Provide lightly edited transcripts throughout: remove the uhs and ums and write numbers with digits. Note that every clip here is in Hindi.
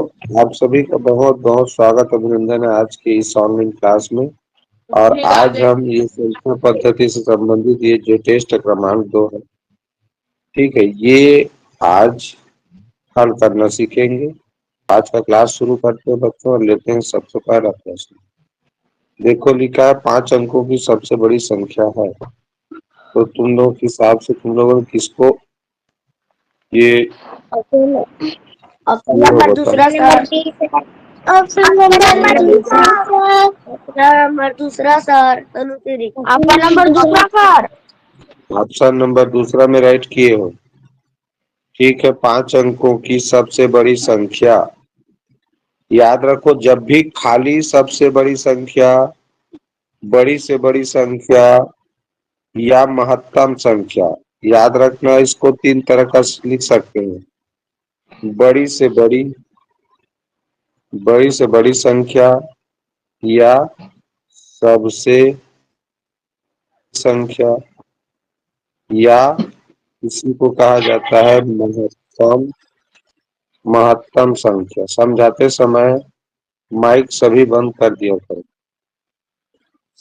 आप सभी का बहुत बहुत स्वागत अभिनंदन है आज की इस ऑनलाइन क्लास में। और आज हम ये संख्या पद्धति से संबंधित ये जो टेस्ट क्रमांक 2 है, ठीक है, ये आज हल करना सीखेंगे। आज का क्लास शुरू करते हैं बच्चों और लेते हैं सबसे पहला प्रश्न। देखो लिखा है 5 अंकों की सबसे बड़ी संख्या है, तो तुम लोग के हिसाब से तुम लोगों ने किसको ये ऑप्शन नंबर दूसरा सर तनुश्री। ऑप्शन नंबर दूसरा सर। ऑप्शन नंबर दूसरा में राइट किए हो। ठीक है, 5 अंकों की सबसे बड़ी संख्या, याद रखो जब भी खाली सबसे बड़ी संख्या, बड़ी से बड़ी संख्या या महत्तम संख्या, याद रखना इसको 3 तरह का लिख सकते हैं। बड़ी से बड़ी संख्या या सबसे संख्या या इसी को कहा जाता है महत्तम संख्या। समझाते समय माइक सभी बंद कर दिया करो,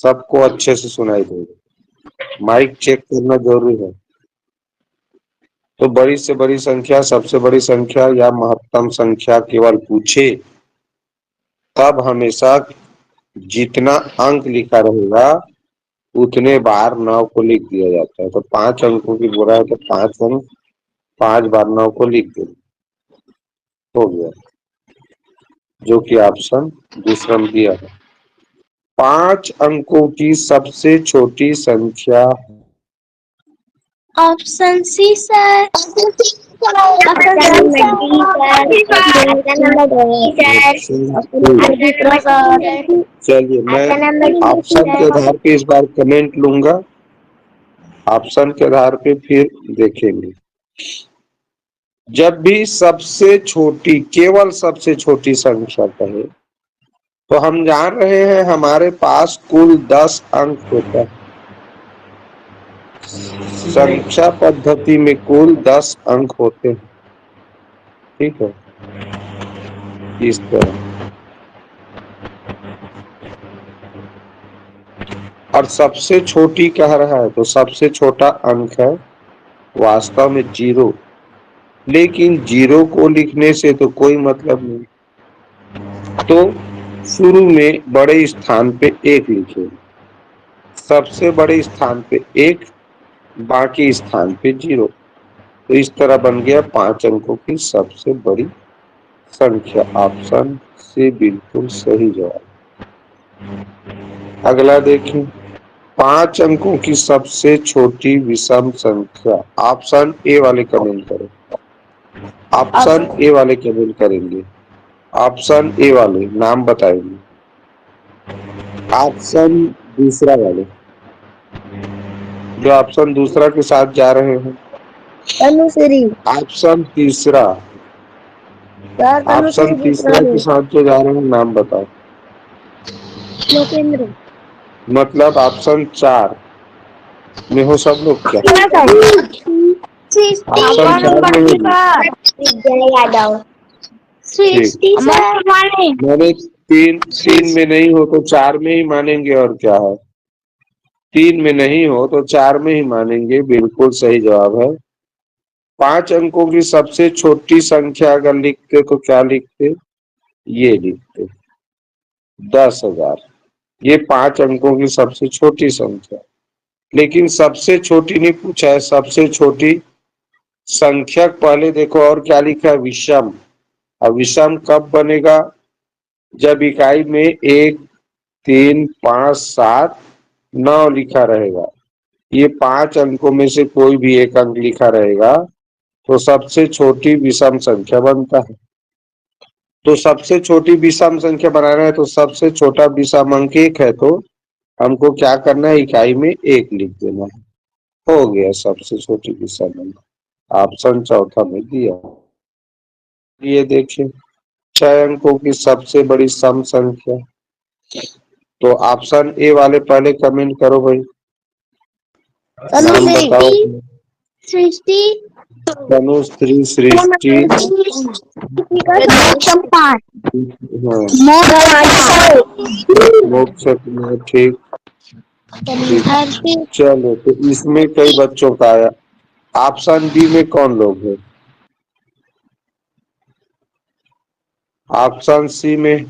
सबको अच्छे से सुनाई देगा, माइक चेक करना जरूरी है। तो बड़ी से बड़ी संख्या, सबसे बड़ी संख्या या महत्तम संख्या केवल पूछे तब हमेशा जितना अंक लिखा रहेगा उतने बार 9 को लिख दिया जाता है। तो 5 अंकों की बोला है तो 5 अंक 5 बार 9 को लिख दे, हो गया, जो कि ऑप्शन दूसरा में दिया है। 5 अंकों की सबसे छोटी संख्या, ऑप्शन सी सर। चलिए मैं ऑप्शन के आधार पे इस बार कमेंट लूंगा, ऑप्शन के आधार पे फिर देखेंगे। जब भी सबसे छोटी, केवल सबसे छोटी संख्या कहे तो हम जान रहे हैं हमारे पास कुल 10 अंक होता है। संख्या पद्धति में कुल 10 अंक होते हैं, ठीक है, इस तरह। और सबसे छोटी कह रहा है तो सबसे छोटा अंक है वास्तव में 0, लेकिन 0 को लिखने से तो कोई मतलब नहीं, तो शुरू में बड़े स्थान पे 1 लिखे, सबसे बड़े स्थान पे 1, बाकी स्थान पे 0। तो इस तरह बन गया 5 अंकों की सबसे बड़ी संख्या। ऑप्शन से बिल्कुल सही जवाब। अगला देखें, 5 अंकों की सबसे छोटी विषम संख्या। ऑप्शन ए वाले कमेंट करें, ऑप्शन ए वाले कमेंट करेंगे, ऑप्शन ए वाले नाम बताएंगे, ऑप्शन दूसरा वाले, जो ऑप्शन दूसरा के साथ जा रहे हैं। तनुश्री। ऑप्शन तीसरा, ऑप्शन तीसरा के साथ जो जा रहे हैं नाम बताओ। लोकेंद्र। मतलब ऑप्शन 4 में हो सब लोग क्या? ऑप्शन 4 में हो? मैंने 3 में नहीं हो तो 4 में ही मानेंगे, और क्या है, 3 में नहीं हो तो 4 में ही मानेंगे, बिल्कुल सही जवाब है। 5 अंकों की सबसे छोटी संख्या अगर लिखते तो क्या लिखते, ये लिखते 10,000। ये 5 अंकों की सबसे छोटी संख्या, लेकिन सबसे छोटी नहीं पूछा है, सबसे छोटी संख्या पहले देखो और क्या लिखा है, विषम। अब विषम कब बनेगा, जब इकाई में 1, 3, 5, 7, 9 लिखा रहेगा, ये 5 अंकों में से कोई भी एक अंक लिखा रहेगा तो सबसे छोटी विषम संख्या बनता है। तो सबसे छोटी विषम संख्या बनाना है तो सबसे छोटा विषम अंक 1 है, तो हमको क्या करना है, इकाई में 1 लिख देना है, हो गया सबसे छोटी विषम अंक। ऑप्शन चौथा में दिया। ये देखिए 6 अंकों की सबसे बड़ी सम संख्या, तो ऑप्शन ए वाले पहले कमेंट करो भाई, नाम बताओ। सृष्टि। तनुज 3, सृष्टि हाँ, मोक्ष कुमार ठीक। चलो तो इसमें कई बच्चों का आया। ऑप्शन डी में कौन लोग हैं? ऑप्शन सी में,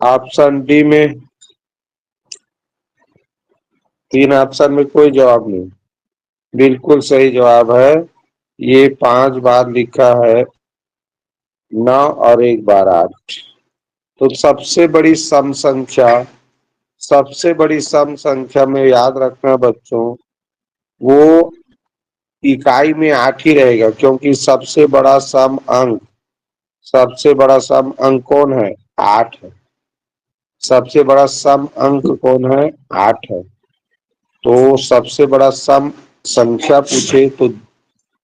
ऑप्शन डी में, 3 ऑप्शन में कोई जवाब नहीं। बिल्कुल सही जवाब है। ये 5 बार लिखा है 9 और 1 बार 8। तो सबसे बड़ी सम संख्या में याद रखना बच्चों, वो इकाई में 8 ही रहेगा, क्योंकि सबसे बड़ा सम अंक कौन है? 8 है। सबसे बड़ा सम अंक कौन है? 8 है। तो सबसे बड़ा सम संख्या पूछे तो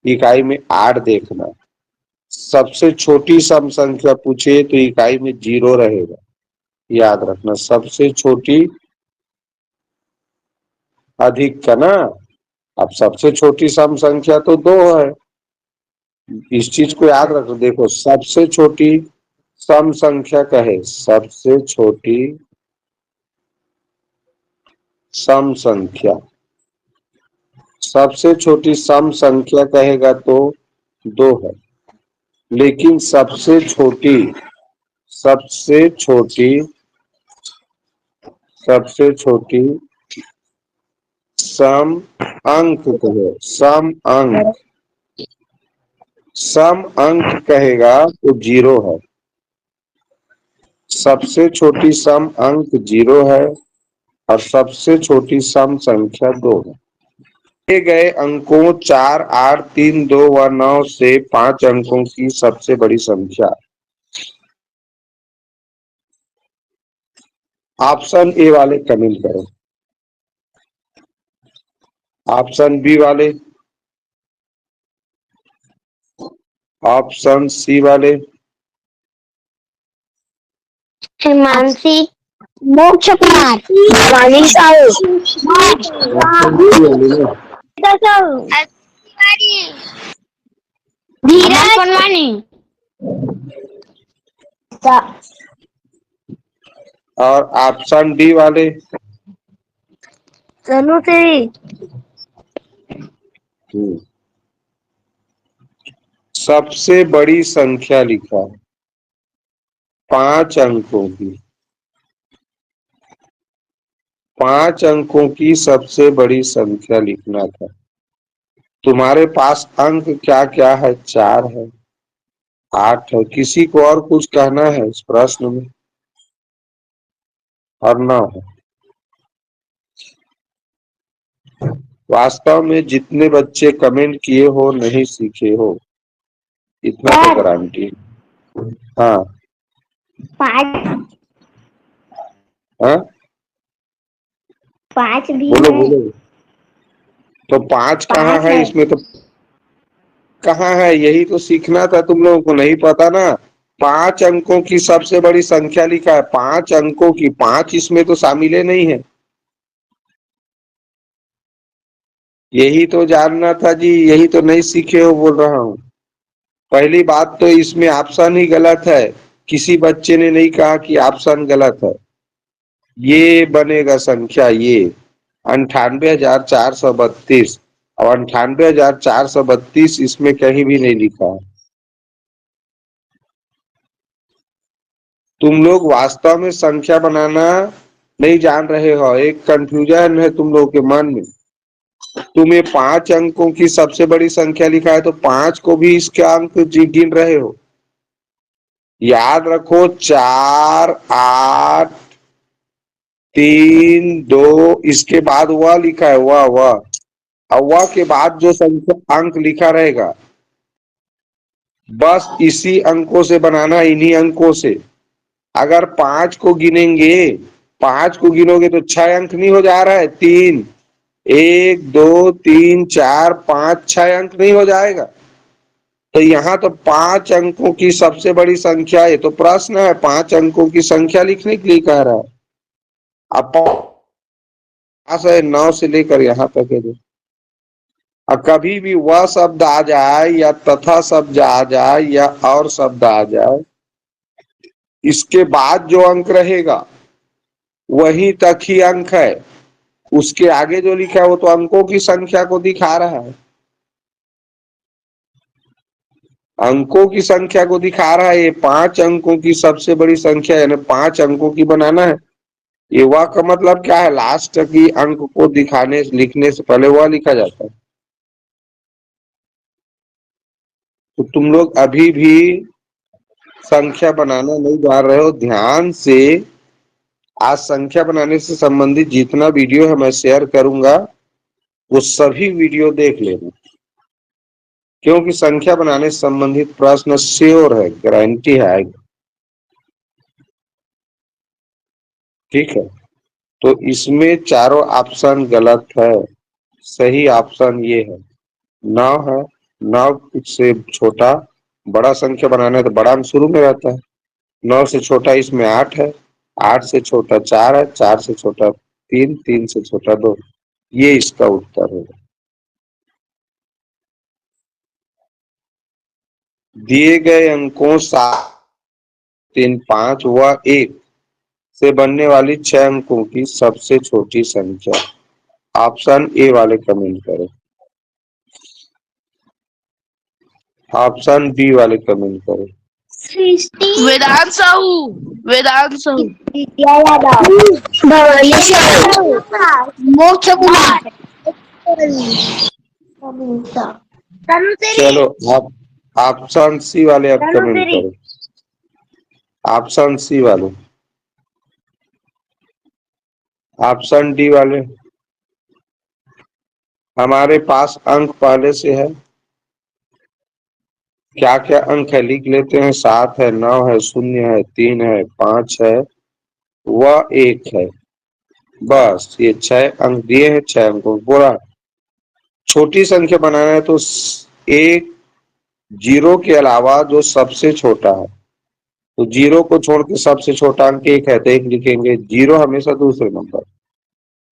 इकाई में 8 देखना। सबसे छोटी सम संख्या पूछे तो इकाई में 0 रहेगा। याद रखना, सबसे छोटी अधिक का ना। अब सबसे छोटी सम संख्या तो 2 है। इस चीज को याद रखो। देखो, सबसे छोटी सम संख्या कहे, सबसे छोटी सम संख्या, सबसे छोटी सम संख्या कहेगा तो 2 है। लेकिन सबसे छोटी सम अंक कहे, सम अंक कहेगा तो 0 है। सबसे छोटी सम अंक 0 है और सबसे छोटी सम संख्या 2 है। दिए गए अंकों 4, 8, 3, 2 व 9 से 5 अंकों की सबसे बड़ी संख्या। ऑप्शन ए वाले कमेंट करो। ऑप्शन बी वाले, ऑप्शन सी वाले, हिमांशी, मोक्ष कुमार, वाणी साहू, धीरज पंवानी और ऑप्शन डी वाले। तनुश्री। सबसे बड़ी संख्या लिखा है 5 अंकों की। 5 अंकों की सबसे बड़ी संख्या लिखना था। तुम्हारे पास अंक क्या क्या है? 4 है, 8 है। किसी को और कुछ कहना है इस प्रश्न में? और 9 है। वास्तव में जितने बच्चे कमेंट किए हो नहीं सीखे हो, इतना तो गारंटी। हाँ 5 भी बोलो है। बोलो। तो 5 कहाँ है इसमें? तो कहाँ है? यही तो सीखना था। तुम लोगों को नहीं पता ना। 5 अंकों की सबसे बड़ी संख्या लिखा है, 5 अंकों की। 5 इसमें तो शामिल नहीं है। यही तो जानना था जी, यही तो नहीं सीखे हो बोल रहा हूँ। पहली बात तो इसमें ऑप्शन ही गलत है। किसी बच्चे ने नहीं कहा कि ऑप्शन गलत है। ये बनेगा संख्या, ये 98,432। और 98,432 इसमें कहीं भी नहीं लिखा है। तुम लोग वास्तव में संख्या बनाना नहीं जान रहे हो। एक कंफ्यूजन है तुम लोगों के मन में। तुम्हें 5 अंकों की सबसे बड़ी संख्या लिखा है तो 5 को भी इसके अंक गिन रहे हो। याद रखो, 4, 8, 3, 2, इसके बाद वह लिखा है, वह और वह के बाद जो संख्या अंक लिखा रहेगा, बस इसी अंकों से बनाना, इन्हीं अंकों से। अगर 5 को गिनेंगे, 5 को गिनोगे तो 6 अंक नहीं हो जा रहा है? 3, 1, 2, 3, 4, 5, 6 अंक नहीं हो जाएगा? तो यहाँ तो 5 अंकों की सबसे बड़ी संख्या है। तो प्रश्न है 5 अंकों की संख्या लिखने के लिए कह रहा है। अब 9 से लेकर यहाँ तक है। अब कभी भी वह शब्द आ जाए या तथा शब्द आ जाए या और शब्द आ जाए, इसके बाद जो अंक रहेगा वहीं तक ही अंक है। उसके आगे जो लिखा है वो तो अंकों की संख्या को दिखा रहा है, अंकों की संख्या को दिखा रहा है। ये 5 अंकों की सबसे बड़ी संख्या यानी 5 अंकों की बनाना है। ये वह का मतलब क्या है, लास्ट की अंक को दिखाने लिखने से पहले वह लिखा जाता है। तो तुम लोग अभी भी संख्या बनाना नहीं जान रहे हो, ध्यान से आज संख्या बनाने से संबंधित जितना वीडियो है मैं शेयर करूंगा वो सभी वीडियो देख लेना, क्योंकि संख्या बनाने से संबंधित प्रश्न श्योर है, गारंटी है आएगा। ठीक है, तो इसमें चारों ऑप्शन गलत है, सही ऑप्शन ये है 9 है। 9 से छोटा बड़ा संख्या बनाना है तो बड़ा अंक शुरू में रहता है। 9 से छोटा इसमें 8 है, 8 से छोटा 4 है, 4 से छोटा 3, 3 से छोटा 2। ये इसका उत्तर है। दिए गए अंकों 7, 3, 5 व 1 से बनने वाली 6 अंकों की सबसे छोटी संख्या। ऑप्शन ए वाले कमेंट करें, ऑप्शन बी वाले कमेंट करें। वेदांत साहू, वेदांत साहू, भवानी साहू, मोक्ष कुमार, चलो आप ऑप्शन सी वाले आप कमेंट करें, ऑप्शन सी वाले, ऑप्शन डी वाले। हमारे पास अंक पहले से है, क्या क्या अंक है लिख लेते हैं। 7 है, 9 है, 0 है, 3 है, 5 है व 1 है। बस ये 6 अंक दिए हैं, 6 अंकों को बोला। छोटी संख्या बनाना है तो एक जीरो के अलावा जो सबसे छोटा है, तो जीरो को छोड़ के सबसे छोटा अंक 1 है तो 1 लिखेंगे, जीरो हमेशा दूसरे नंबर।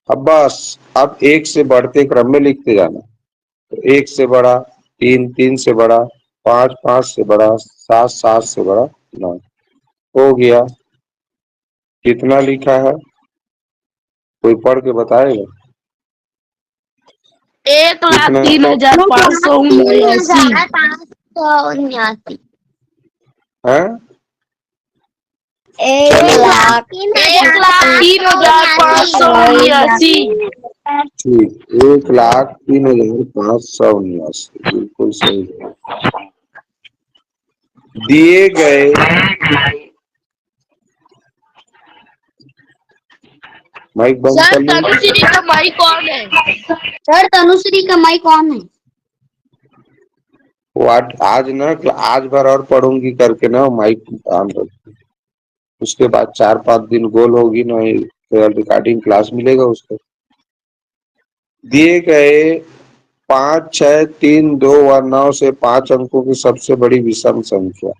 अब बस अब 1 से बढ़ते क्रम में लिखते जाना, तो 1 से बड़ा 3, 3 से बड़ा 5, 5 से बड़ा 7, 7 से बड़ा 9। हो गया। कितना लिखा है कोई पढ़ के बताएगा? 1,03,589 है 1,03,589 ठीक, 1,03,589 बिल्कुल सही है। दिए गए माइक बंद कर लीजिए। तनुश्री का माई कौन है? सर तनुश्री का माई कौन है? वो आज ना आज भर और पढ़ूंगी करके ना माइक ऑन रखी, उसके बाद 4-5 दिन गोल होगी ना तो रिकॉर्डिंग क्लास मिलेगा उसको। दिए गए 5, 6, 3, 2 और 9 से 5 अंकों की सबसे बड़ी विषम संख्या।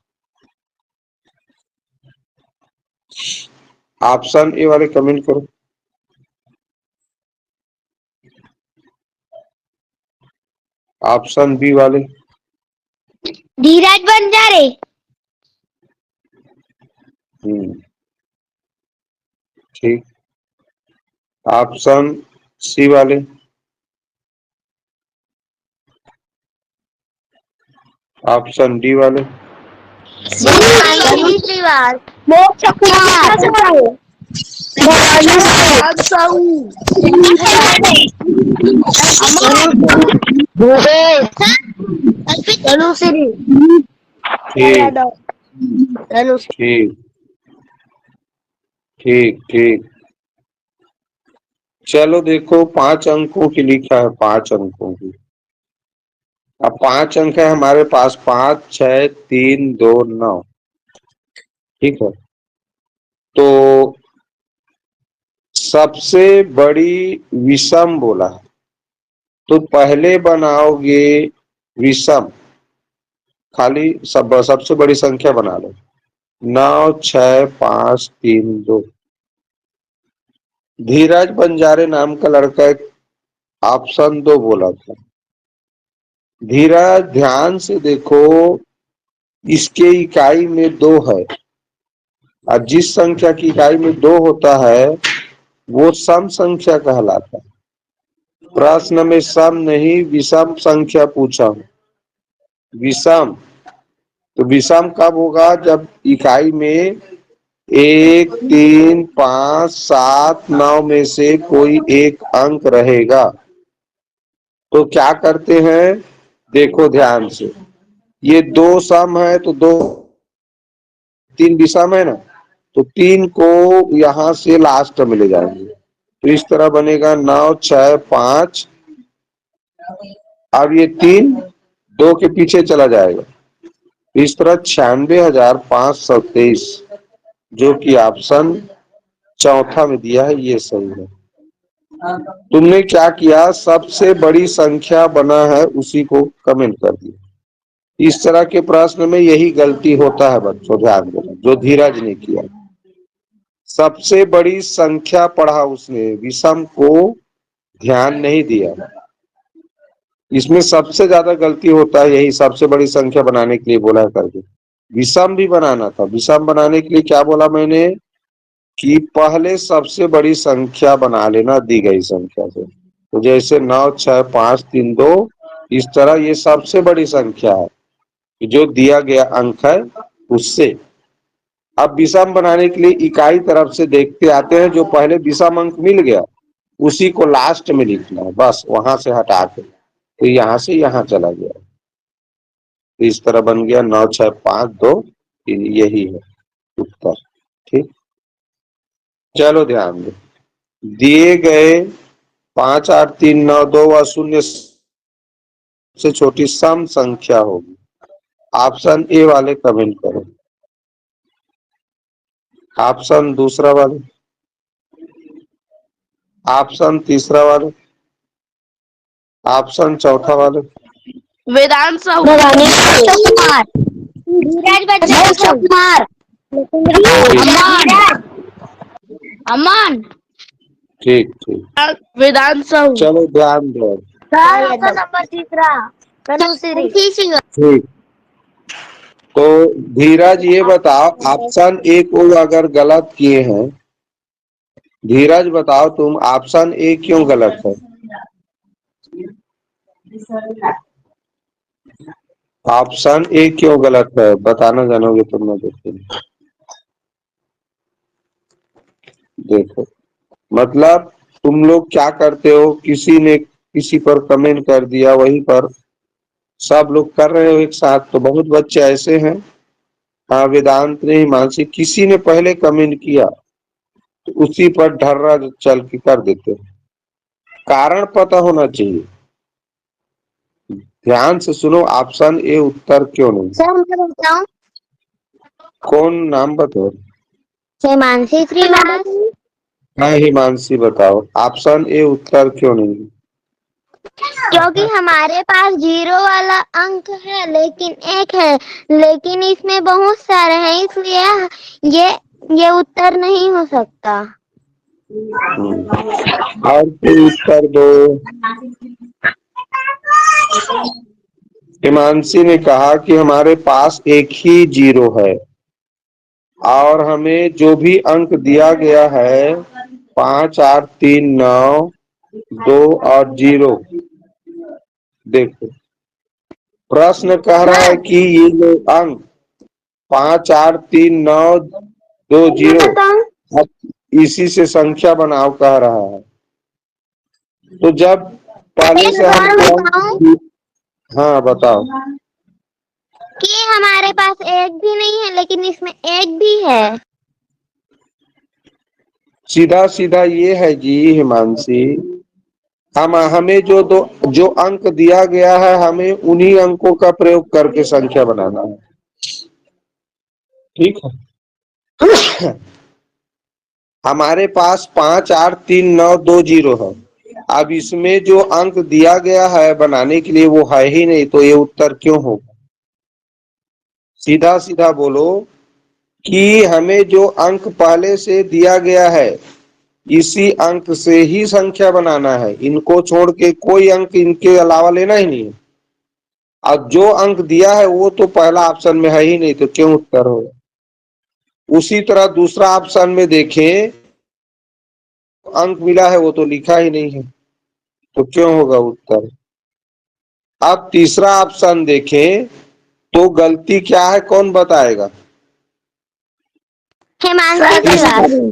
ऑप्शन ए वाले कमेंट करो, ऑप्शन बी वाले। धीरज बंजारे। ठीक, ऑप्शन सी वाले, ऑप्शन डी वाले। मोक्ष कुमार, तनुश्री, ठीक ठीक ठीक। चलो देखो 5 अंकों की लिखा है, 5 अंकों की। अब 5 अंक है हमारे पास, 5, 6, 3, 2, 9। ठीक है, तो सबसे बड़ी विषम बोला है तो पहले बनाओगे विषम, खाली सबसे बड़ी संख्या बना लो। 9, 6, 5, 3, 2। धीरज बंजारे नाम का लड़का एक ऑप्शन 2 बोला था, धीरज ध्यान से देखो, इसके इकाई में 2 है और जिस संख्या की इकाई में 2 होता है वो सम संख्या कहलाता है। प्रश्न में सम नहीं विषम संख्या पूछा हूं। विषम तो विषम कब होगा? जब इकाई में 1, 3, 5, 7, 9 में से कोई एक अंक रहेगा। तो क्या करते हैं, देखो ध्यान से, ये 2 सम है तो 2, 3 विषम है ना, तो 3 को यहां से लास्ट में ले जाएंगे, तो इस तरह बनेगा 9, 6, 5। अब ये 3 2 के पीछे चला जाएगा, इस तरह 96,523, जो कि ऑप्शन चौथा में दिया है ये सही है। तुमने क्या किया, सबसे बड़ी संख्या बना है उसी को कमेंट कर दिया। इस तरह के प्रश्न में यही गलती होता है बच्चों, ध्यान देना, जो धीरज ने किया। सबसे बड़ी संख्या पढ़ा उसने, विषम को ध्यान नहीं दिया। इसमें सबसे ज्यादा गलती होता है यही, सबसे बड़ी संख्या बनाने के लिए बोला करके। विषम भी बनाना था, विषम बनाने के लिए क्या बोला मैंने कि पहले सबसे बड़ी संख्या बना लेना दी गई संख्या से। तो जैसे 9, 6, 5, 3, 2, इस तरह ये सबसे बड़ी संख्या है जो दिया गया अंक है उससे। अब विषम बनाने के लिए इकाई तरफ से देखते आते हैं, जो पहले विषम अंक मिल गया उसी को लास्ट में लिखना है, बस वहां से हटा के, तो यहां से यहां चला गया, तो इस तरह बन गया 9, 6, 5, 2, 3, यही है उत्तर। ठीक, चलो ध्यान दो, दिए गए 5, 8, 3, 9, 2 व 0 से छोटी सम संख्या होगी। ऑप्शन ए वाले कमेंट करो, ऑप्शन दूसरा वाले, ऑप्शन तीसरा वाले, ऑप्शन चौथा वाले। वेदांत साहू, अशोक कुमार, धीरज बच्चन, अशोक कुमार, अमन, अमन, ठीक ठीक, वेदांत साहू। चलो ध्यान दो। नंबर तीसरा तनुश्री। ठीक, तो धीरज ये बताओ, ऑप्शन ए को अगर गलत किए हैं, धीरज बताओ तुम ऑप्शन ए क्यों गलत है? ऑप्शन ए क्यों गलत है बताना जानोगे तुम? मैं देखो, मतलब तुम लोग क्या करते हो, किसी ने किसी पर कमेंट कर दिया, वहीं पर सब लोग कर रहे हो एक साथ, तो बहुत बच्चे ऐसे हैं। हाँ, वेदांत ने, हिमांशी, किसी ने पहले कमेंट किया तो उसी पर ढर्रा चल के कर देते हैं। कारण पता होना चाहिए, ध्यान से सुनो, ऑप्शन ए उत्तर क्यों नहीं? सर मैं बताऊं? कौन नाम बताओ? हिमांशी श्रीनिवास। हाँ हिमांशी बताओ, ऑप्शन ए उत्तर क्यों नहीं? क्योंकि हमारे पास 0 वाला अंक है लेकिन 1 है, लेकिन इसमें बहुत सारे हैं, इसलिए ये उत्तर नहीं हो सकता। और कोई उत्तर दो। हिमांशी ने कहा कि हमारे पास एक ही 0 है और हमें जो भी अंक दिया गया है 5, 8, 3, 9, 2 और 0, देखो प्रश्न कह रहा है कि ये जो अंक 5, 8, 3, 9, 2, 0 इसी से संख्या बनाओ कह रहा है। तो जब पहले से हम, हाँ बताओ, कि हमारे पास 1 भी नहीं है लेकिन इसमें 1 भी है। सीधा सीधा ये है जी हिमांशी, हमें जो अंक दिया गया है हमें उन्हीं अंकों का प्रयोग करके संख्या बनाना है। ठीक है, हमारे पास 5, 8, 3, 9, 2, 0 है। अब इसमें जो अंक दिया गया है बनाने के लिए वो है ही नहीं, तो ये उत्तर क्यों होगा? सीधा सीधा बोलो कि हमें जो अंक पहले से दिया गया है इसी अंक से ही संख्या बनाना है, इनको छोड़ के कोई अंक इनके अलावा लेना ही नहीं है। और जो अंक दिया है वो तो पहला ऑप्शन में है ही नहीं, तो क्यों उत्तर हो? उसी तरह दूसरा ऑप्शन में देखें, अंक मिला है वो तो लिखा ही नहीं है, तो क्यों होगा उत्तर? अब तीसरा ऑप्शन देखें तो गलती क्या है, कौन बताएगा? हिमांशु सर।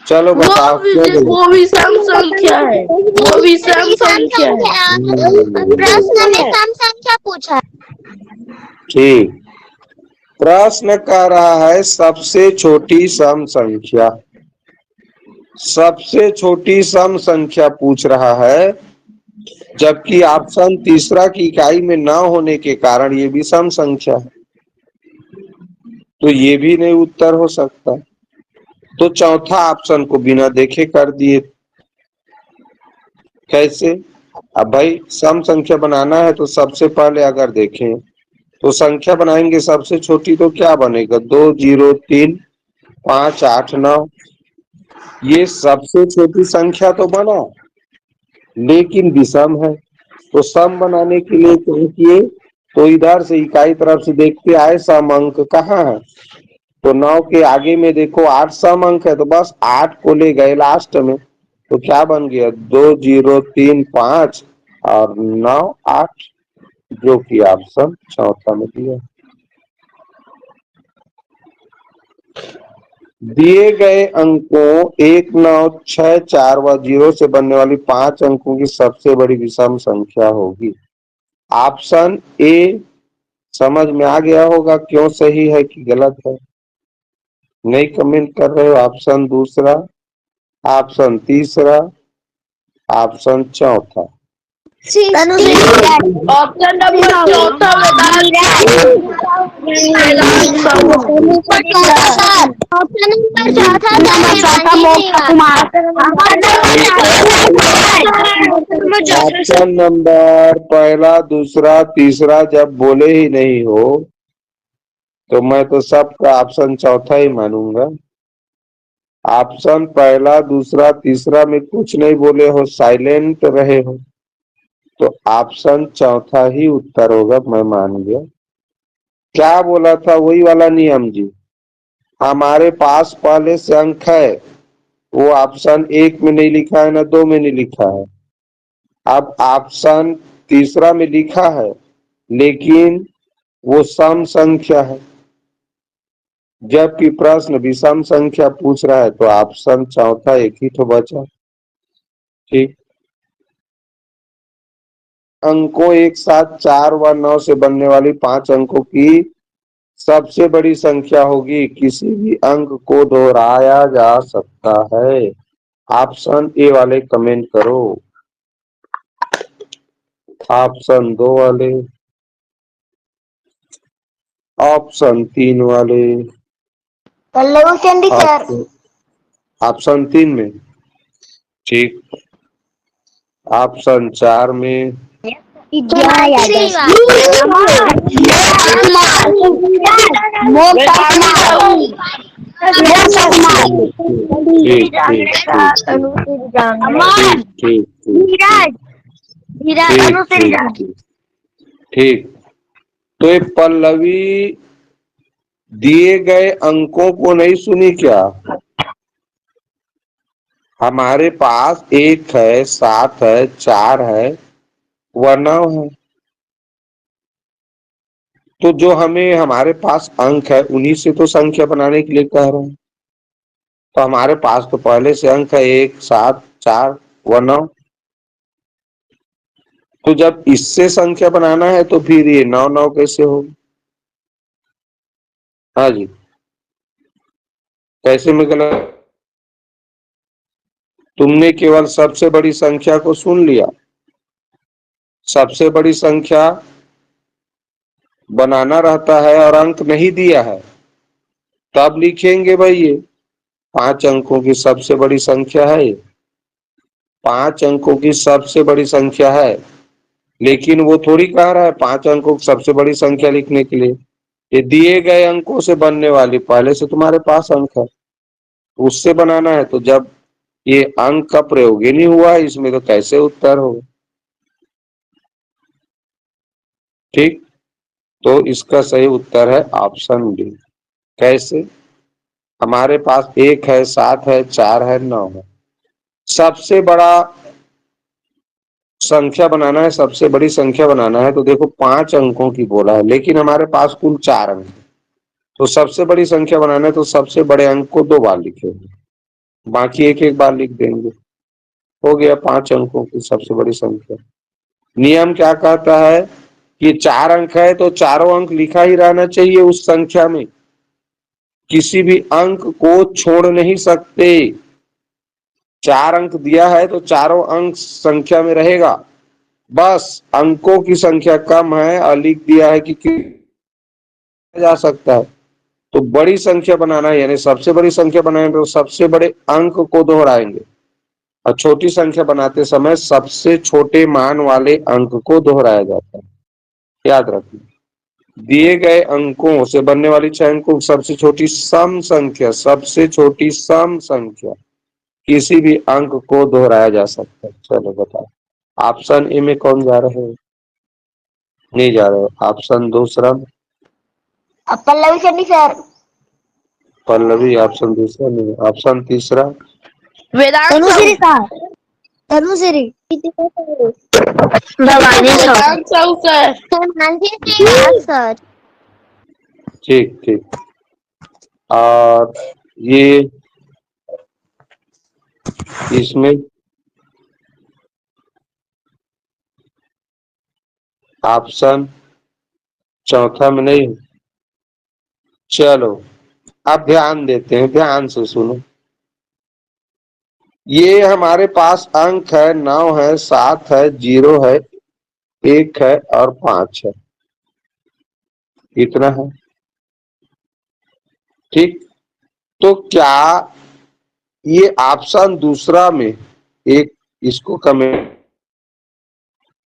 चलो बताओ। वो भी सम संख्या है, वो भी सम संख्या है। प्रश्न में सम संख्या पूछा। ठीक, प्रश्न कह रहा है सबसे छोटी सम संख्या, सबसे छोटी सम संख्या पूछ रहा है, जबकि ऑप्शन तीसरा की इकाई में न होने के कारण ये भी सम संख्या है, तो ये भी नहीं उत्तर हो सकता। तो चौथा ऑप्शन को बिना देखे कर दिए। कैसे? अब भाई सम संख्या बनाना है तो सबसे पहले अगर देखें तो संख्या बनाएंगे, सबसे छोटी तो क्या बनेगा? 2 0 3 5 8 9, ये सबसे छोटी संख्या तो बना, लेकिन विषम है। तो सम बनाने के लिए क्या किए? तो इधर से इकाई तरफ से देखते आए सम अंक कहाँ है, तो 9 के आगे में देखो 8 सम अंक है, तो बस 8 को ले गए लास्ट में, तो क्या बन गया? 2 0 3 5 और 9 8, जो कि ऑप्शन चौथा में दिया। दिए गए अंकों 1 9 6 4 व 0 से बनने वाली 5 अंकों की सबसे बड़ी विषम संख्या होगी। ऑप्शन ए समझ में आ गया होगा क्यों सही है कि गलत है? नहीं कमेंट कर रहे हो? ऑप्शन दूसरा, ऑप्शन तीसरा, ऑप्शन चौथा। ऑप्शन नंबर चौथा ऑप्शन नंबर पहला दूसरा तीसरा जब बोले ही नहीं हो तो मैं तो सबका ऑप्शन चौथा ही मानूंगा। ऑप्शन पहला दूसरा तीसरा में कुछ नहीं बोले हो, साइलेंट रहे हो, तो ऑप्शन चौथा ही उत्तर होगा, मैं मान गया। क्या बोला था? वही वाला नियम जी, हमारे पास पहले से अंक है, वो ऑप्शन 1 में नहीं लिखा है ना 2 में नहीं लिखा है, अब ऑप्शन तीसरा में लिखा है, लेकिन वो सम संख्या है, जबकि प्रश्न विषम संख्या पूछ रहा है, तो ऑप्शन चौथा एक ही तो बचा। ठीक, अंकों एक साथ 4 व 9 से बनने वाली 5 अंकों की सबसे बड़ी संख्या होगी, किसी भी अंक को दोहराया जा सकता है। ऑप्शन ए वाले कमेंट करो, ऑप्शन 2 वाले, ऑप्शन 3 वाले, ऑप्शन 3 में, ठीक, ऑप्शन 4 में, ठीक। तो ये पल्लवी दिए गए अंकों को नहीं सुनी क्या? हमारे पास 1 है, 7 है, 4 है व 9 है, तो जो हमें हमारे पास अंक है उन्हीं से तो संख्या बनाने के लिए कह रहे हैं। तो हमारे पास तो पहले से अंक है 1 7 4 व 9, तो जब इससे संख्या बनाना है तो फिर ये 9 9 कैसे होगी? हाँ जी, कैसे में गलत? तुमने केवल सबसे बड़ी संख्या को सुन लिया, सबसे बड़ी संख्या बनाना रहता है और अंक नहीं दिया है, तब लिखेंगे भाई ये 5 अंकों की सबसे बड़ी संख्या है, ये 5 अंकों की सबसे बड़ी संख्या है, लेकिन वो थोड़ी कह रहा है 5 अंकों की सबसे बड़ी संख्या लिखने के लिए, ये दिए गए अंकों से बनने वाली, पहले से तुम्हारे पास अंक है उससे बनाना है, तो जब ये अंक का प्रयोग ही नहीं हुआ इसमें तो कैसे उत्तर होगा? ठीक, तो इसका सही उत्तर है ऑप्शन डी। कैसे? हमारे पास 1 है, 7 है, 4 है, 9 है। सबसे बड़ा संख्या बनाना है, सबसे बड़ी संख्या बनाना है, तो देखो 5 अंकों की बोला है, लेकिन हमारे पास कुल 4 अंक है। तो सबसे बड़ी संख्या बनाना है तो सबसे बड़े अंक को 2 बार लिखेंगे, बाकी एक एक बार लिख देंगे। हो गया 5 अंकों की सबसे बड़ी संख्या। नियम क्या कहता है कि 4 अंक है तो चारों अंक लिखा ही रहना चाहिए उस संख्या में, किसी भी अंक को छोड़ नहीं सकते। 4 अंक दिया है तो चारों अंक संख्या में रहेगा, बस अंकों की संख्या कम है और लिख दिया है कि जा सकता है। तो बड़ी संख्या बनाना है, यानी सबसे बड़ी संख्या बनाएंगे तो सबसे बड़े अंक को दोहराएंगे, और छोटी संख्या बनाते समय सबसे छोटे मान वाले अंक को दोहराया जाता है। याद रखना, दिए गए अंकों से बनने वाली 6 अंकों की सबसे छोटी सम संख्या, सबसे छोटी सम संख्या किसी भी अंक को दोहराया जा सकता है। चलो बताओ, ऑप्शन ए में कौन जा रहे हो? नहीं जा रहे हो। ऑप्शन दूसरा में पल्लवी शर्मा सर। पल्लवी, ऑप्शन दूसरा नहीं। ऑप्शन तीसरा वेदांत तनुश्री साहू। सर। तनुश्री। भवानी वेदांत साहू सर। मानसी श्रीनिवास सर। ठीक ठीक। और ये इसमें ऑप्शन चौथा में नहीं। चलो अब ध्यान देते हैं, ध्यान से सुनो। ये हमारे पास अंक है, 9 है, 7 है, 0 है, 1 है और 5 है। इतना है। ठीक, तो क्या ये ऑप्शन दूसरा में एक, इसको कमेंट,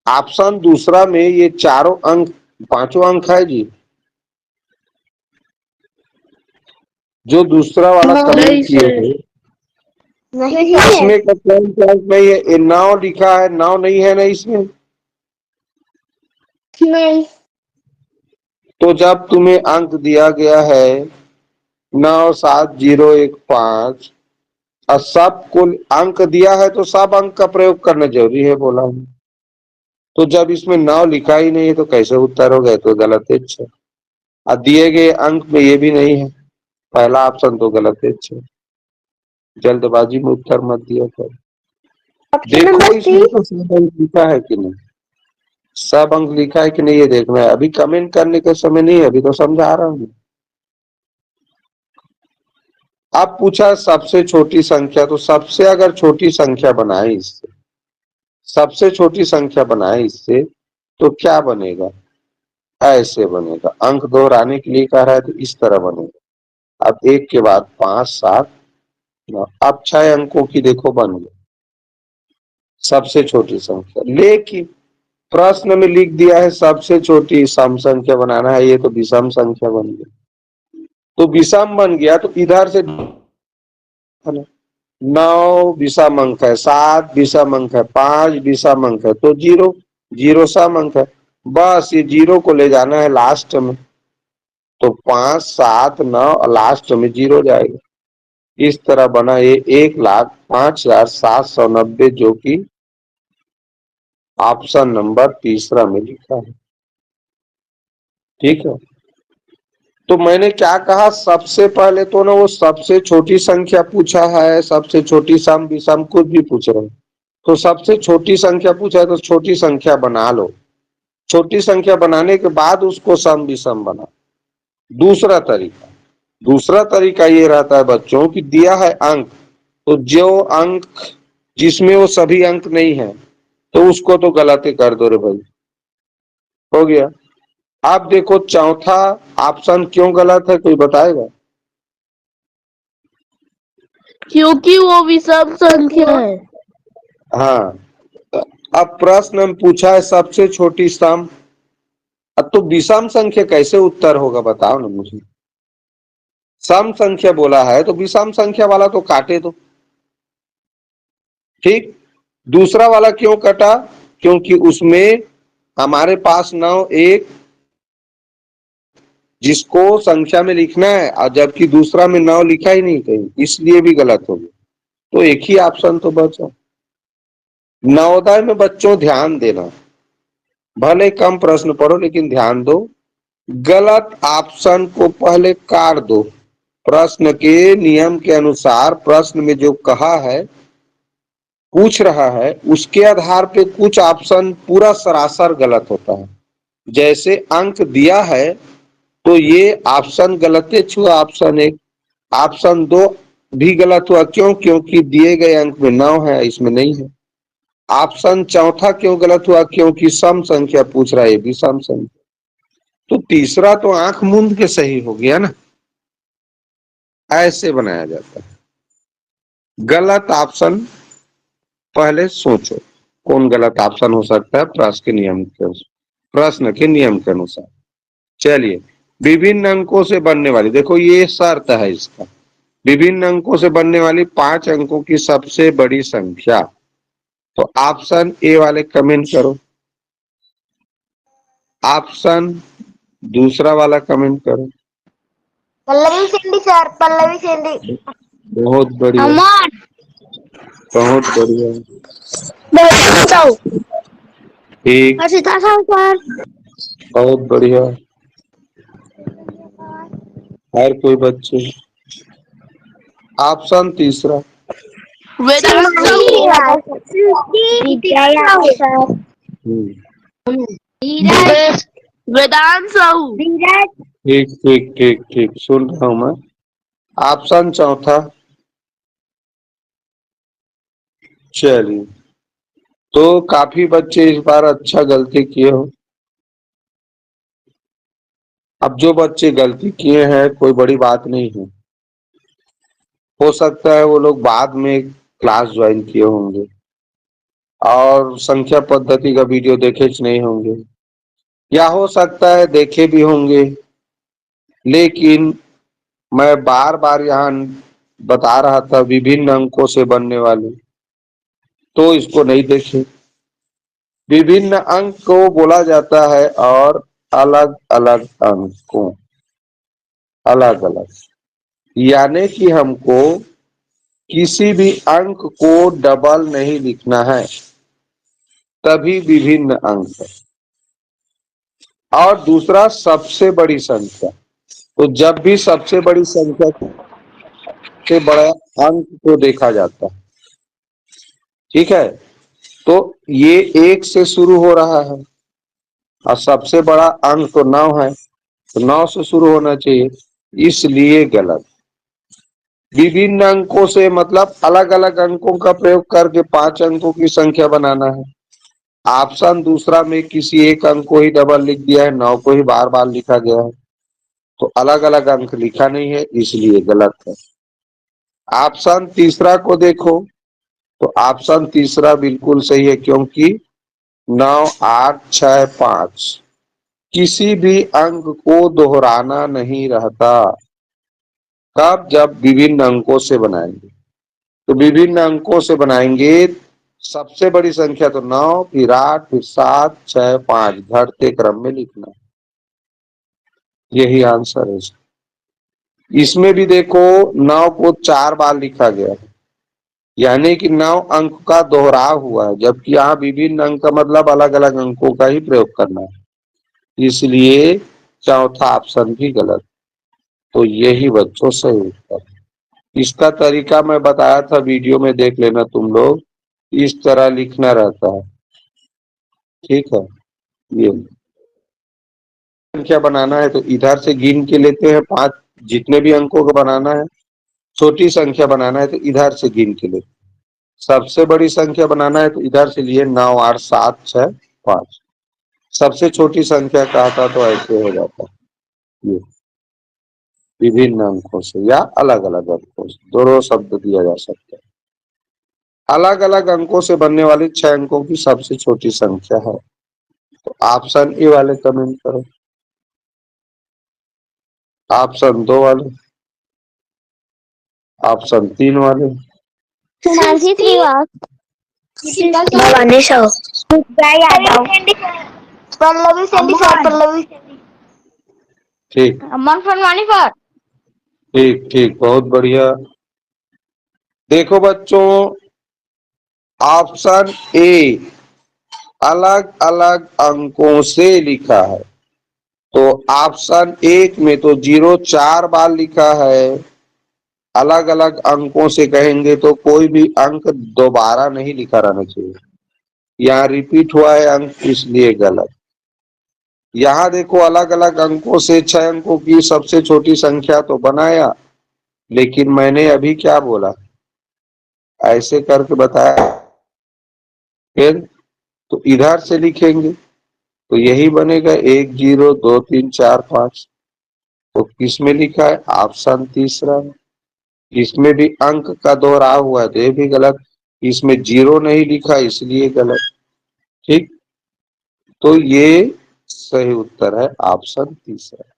ऑप्शन दूसरा में ये चारों अंक, पांचों अंक है जी, जो दूसरा वाला कमेंट किए थे नहीं इसमें का कौन सा अंक नहीं है? ये 9 लिखा है, 9 नहीं है ना इसमें। नहीं। तो जब तुम्हें अंक दिया गया है 9 7 0 1 5 और सब कुल अंक दिया है तो सब अंक का प्रयोग करना जरूरी है, बोला हूं। तो जब इसमें 9 लिखा ही नहीं है तो कैसे उत्तर हो गए? तो गलत है। और दिए गए अंक में ये भी नहीं है, पहला ऑप्शन तो गलत है। जल्दबाजी में उत्तर मत दिया कर। देखो इसमें तो सब अंक लिखा है कि नहीं, सब अंक लिखा है कि नहीं ये देखना है। अभी कमेंट करने का समय नहीं है, अभी तो समझा रहा हूँ। अब पूछा सबसे छोटी संख्या, तो सबसे अगर छोटी संख्या बनाए इससे, सबसे छोटी संख्या बनाए इससे, तो क्या बनेगा? ऐसे बनेगा। अंक दोहराने के लिए कह रहा है तो इस तरह बनेगा। अब 1 के बाद 5 7 9, अब 6 अंकों की देखो बन गई सबसे छोटी संख्या, लेकिन प्रश्न में लिख दिया है सबसे छोटी सम संख्या बनाना है, ये तो विषम संख्या बन गई। तो विषम बन गया तो इधर से 9 विषम अंक है, 7 विषम अंक है, 5 विषम अंक है, तो 0 0 सम अंक है। बस ये 0 को ले जाना है लास्ट में, तो 5 7 9 लास्ट में 0 जाएगा। इस तरह बना ये 1,05,790, जो कि ऑप्शन नंबर तीसरा में लिखा है। ठीक है, तो मैंने क्या कहा, सबसे पहले तो ना वो सबसे छोटी संख्या पूछा है, सबसे छोटी सम विषम कुछ भी पूछ रहे हैं, तो सबसे छोटी संख्या पूछा है तो छोटी संख्या बना लो। छोटी संख्या बनाने के बाद उसको सम विषम बना। दूसरा तरीका ये रहता है बच्चों कि दिया है अंक, तो जो अंक जिसमें वो सभी अंक नहीं है तो उसको तो गलत ही कर दो रे भाई। हो गया। आप देखो चौथा ऑप्शन क्यों गलत है, कोई बताएगा? क्योंकि वो विषम संख्या है। हाँ, अब प्रश्न में पूछा है सबसे छोटी सम, अब तो विषम संख्या कैसे उत्तर होगा बताओ ना मुझे। सम संख्या बोला है तो विषम संख्या वाला तो काटे दो। ठीक, दूसरा वाला क्यों कटा? क्योंकि उसमें हमारे पास 9 एक जिसको संख्या में लिखना है और जबकि दूसरा में 9 लिखा ही नहीं कहीं, इसलिए भी गलत हो गया। तो एक ही ऑप्शन तो बचा। नवोदय में बच्चों ध्यान देना, भले कम प्रश्न पढ़ो लेकिन ध्यान दो। गलत ऑप्शन को पहले काट दो। प्रश्न के नियम के अनुसार प्रश्न में जो कहा है, पूछ रहा है, उसके आधार पे कुछ ऑप्शन पूरा सरासर गलत होता है। जैसे अंक दिया है तो ये ऑप्शन गलत हुआ, ऑप्शन 1। ऑप्शन 2 भी गलत हुआ, क्यों? क्योंकि दिए गए अंक में 9 है, इसमें नहीं है। ऑप्शन चौथा क्यों गलत हुआ? क्योंकि सम संख्या पूछ रहा है, ये भी सम संख्या। तो तीसरा तो आंख मूंद के सही हो गया ना। ऐसे बनाया जाता है। गलत ऑप्शन पहले सोचो, कौन गलत ऑप्शन हो सकता है प्रश्न के नियम के अनुसार। चलिए, विभिन्न अंकों से बनने वाली, देखो ये शर्त है इसका, विभिन्न अंकों से बनने वाली 5 अंकों की सबसे बड़ी संख्या। तो ऑप्शन ए वाले कमेंट करो, ऑप्शन दूसरा वाला कमेंट करो। पल्लवी सिंधी सर, पल्लवी सिंधी। बहुत बढ़िया, बहुत बढ़िया, ठीक, हर्षिता सर। बहुत बढ़िया। और कोई बच्चे? ऑप्शन तीसरा, वेदांत साहू। ठीक ठीक ठीक ठीक, सुन रहा हूं मैं। ऑप्शन चौथा, चलिए, तो काफी बच्चे इस बार अच्छा गलती किए हो। अब जो बच्चे गलती किए हैं कोई बड़ी बात नहीं है, हो सकता है वो लोग बाद में क्लास ज्वाइन किए होंगे और संख्या पद्धति का वीडियो देखे नहीं होंगे, या हो सकता है देखे भी होंगे, लेकिन मैं बार बार यहाँ बता रहा था विभिन्न अंकों से बनने वाली, तो इसको नहीं देखे। विभिन्न अंक को बोला जाता है और अलग अलग अंकों, अलग अलग, यानी कि हमको किसी भी अंक को डबल नहीं लिखना है, तभी विभिन्न अंक है। और दूसरा सबसे बड़ी संख्या, तो जब भी सबसे बड़ी संख्या से बड़ा अंक को देखा जाता है, ठीक है, तो ये 1 से शुरू हो रहा है और सबसे बड़ा अंक तो 9 है, तो 9 से शुरू होना चाहिए, इसलिए गलत। विभिन्न अंकों से मतलब अलग अलग अंकों का प्रयोग करके 5 अंकों की संख्या बनाना है। ऑप्शन दूसरा में किसी एक अंक को ही डबल लिख दिया है, 9 को ही बार बार लिखा गया है, तो अलग अलग अंक लिखा नहीं है, इसलिए गलत है। ऑप्शन तीसरा को देखो, तो ऑप्शन तीसरा बिल्कुल सही है, क्योंकि 9, 8, 6, 5 किसी भी अंक को दोहराना नहीं रहता। कब? जब विभिन्न अंकों से बनाएंगे, तो विभिन्न अंकों से बनाएंगे, सबसे बड़ी संख्या तो 9, फिर 8, फिर 7, 6, 5 घटते क्रम में लिखना, यही आंसर है। इसमें भी देखो 9 को 4 बार लिखा गया है, यानी कि 9 अंक का दोहराव हुआ है, जबकि यहाँ विभिन्न अंक का मतलब अलग अलग अंकों का ही प्रयोग करना है, इसलिए चौथा ऑप्शन भी गलत। तो यही बच्चों सही उत्तर। इसका तरीका मैं बताया था वीडियो में, देख लेना तुम लोग, इस तरह लिखना रहता है, ठीक है। ये संख्या बनाना है तो इधर से गिन के लेते हैं 5, जितने भी अंकों को बनाना है। छोटी संख्या बनाना है तो इधर से गिन के लेते हैं। सबसे बड़ी संख्या बनाना है तो इधर से लिए 9, 8, 7, 6, 5। सबसे छोटी संख्या कहता तो ऐसे हो जाता है, ये विभिन्न अंकों से या अलग अलग अंकों से, दोनों शब्द दिया जा सकता है। अलग अलग अंकों से बनने वाली 6 अंकों की सबसे छोटी संख्या है, तो ऑप्शन ए वाले कमेंट करो, ऑप्शन 2 वाले, ऑप्शन 3 वाले, सुमांशी श्रीवास्तव, भवानी साहू, यादव, पल्लवी सेंडी सर, पल्लवी ठीक अमन फनवानी सर। ठीक ठीक, बहुत बढ़िया। देखो बच्चों, ऑप्शन ए अलग अलग अंकों से लिखा है, तो ऑप्शन एक में तो 0 4 बार लिखा है। अलग अलग अंकों से कहेंगे तो कोई भी अंक दोबारा नहीं लिखा रहना चाहिए। यहाँ रिपीट हुआ है अंक, इसलिए गलत। यहाँ देखो, अलग अलग अंकों से 6 अंकों की सबसे छोटी संख्या तो बनाया, लेकिन मैंने अभी क्या बोला, ऐसे करके बताया। फिर तो इधर से लिखेंगे तो यही बनेगा 1 0 2 3 4 5। तो किस में लिखा है? ऑप्शन तीसरा में। इसमें भी अंक का दोहराव हुआ है तो ये भी गलत। इसमें 0 नहीं लिखा इसलिए गलत। ठीक, तो ये सही उत्तर है ऑप्शन तीसरा।